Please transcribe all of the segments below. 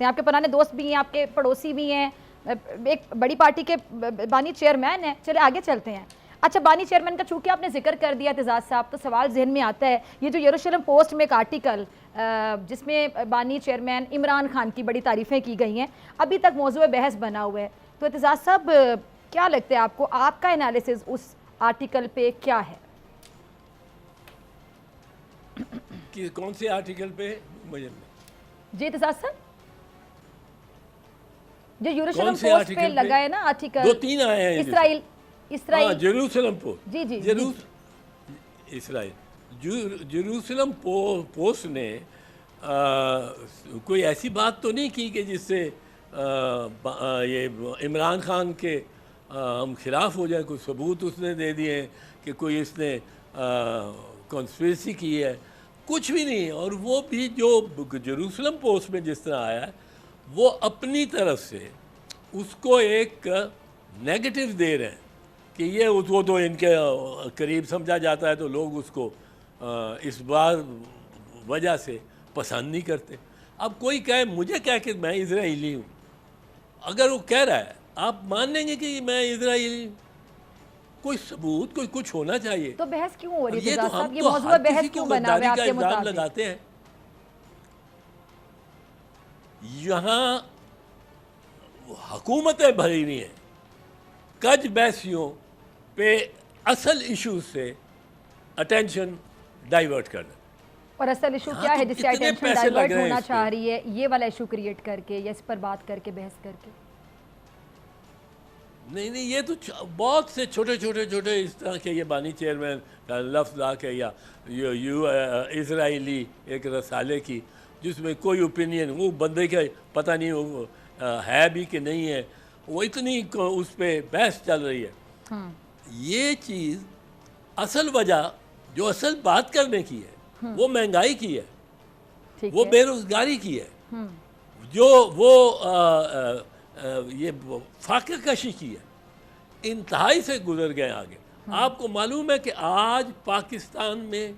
آپ کے پرانے دوست بھی ہیں، آپ کے پڑوسی بھی ہیں، ایک بڑی پارٹی کے بانی چیئرمین ہیں. چلے آگے چلتے ہیں. اچھا، بانی چیئرمین کا چونکہ آپ نے ذکر کر دیا اعتزاز صاحب، تو سوال ذہن میں آتا ہے، یہ جو یروشلم پوسٹ میں ایک آرٹیکل جس میں بانی چیئرمین عمران خان کی بڑی تعریفیں کی گئی ہیں، ابھی تک موضوع بحث بنا ہوا ہے. تو اعتزاز صاحب کیا لگتا ہے آپ کو، آپ کا انالیسز اس آرٹیکل پہ کیا ہے؟ کون سے آرٹیکل پہ؟ جی اعتزاز صاحب، جو یروشلم پوسٹ پہ لگا ہے نا آرٹیکل، دو تین آئے ہیں. اسرائیل جیروسلم پوسٹ. جی جی اسرائیل جیروسلم پوسٹ نے کوئی ایسی بات تو نہیں کی کہ جس سے یہ عمران خان کے ہم خلاف ہو جائے. کوئی ثبوت اس نے دے دیے ہیں کہ کوئی اس نے کنسپریسی کی ہے؟ کچھ بھی نہیں. اور وہ بھی جو جیروسلم پوسٹ میں جس طرح آیا ہے، وہ اپنی طرف سے اس کو ایک نیگیٹو دے رہے ہیں کہ یہ وہ تو ان کے قریب سمجھا جاتا ہے، تو لوگ اس کو اس وجہ سے پسند نہیں کرتے. اب کوئی کہے، مجھے کہہ کہ میں اسرائیلی ہوں، اگر وہ کہہ رہا ہے آپ مان لیں گے کہ میں اسرائیلی ہوں؟ کوئی ثبوت، کوئی کچھ ہونا چاہیے. تو بحث کیوں ہو رہی ہے یہ تو صاحب؟ ہم یہ تو موضوع ہر بحث کسی کو کیوں بنا ہوا ہے آپ غداری کا کے الزام مطابق؟ لگاتے ہیں. یہاں حکومتیں بھری ہوئی ہیں کج بحثیوں پہ اصل ایشو سے اٹینشن ڈائیورٹ کرنا. اور اصل ایشو کیا ہے جس سے اٹینشن ڈائیورٹ ہونا چاہ رہی ہے؟ یہ والا ایشو کریٹ کر کے یا اس پر بات کر کے، بحث کر کے؟ نہیں، یہ تو بہت سے چھوٹے اس طرح کے یہ بانی چیئرمین کا لفظ آ کے یا اسرائیلی ایک رسالے کی جس میں کوئی اوپینین، وہ بندے کا پتہ نہیں وہ ہے بھی کہ نہیں ہے، وہ اتنی اس پہ بحث چل رہی ہے. یہ چیز اصل وجہ جو اصل بات کرنے کی ہے وہ مہنگائی کی ہے، وہ بے روزگاری کی ہے، جو وہ یہ فاقہ کشی کی ہے. انتہائی سے گزر گئے آگے. آپ کو معلوم ہے کہ آج پاکستان میں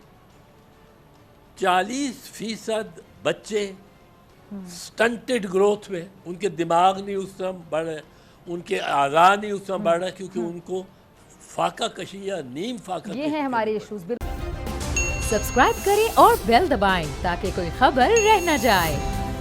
40% بچے سٹنٹڈ گروتھ میں، ان کے دماغ نہیں اس طرح بڑھ رہے، ان کے اعضاء نہیں اس طرح بڑھ رہے، کیونکہ ان کو فاقہ کشی یا نیم فاقہ کشی. یہ ہیں ہمارے ایشوز. سبسکرائب کریں اور بیل دبائیں تاکہ کوئی خبر رہ نہ جائے.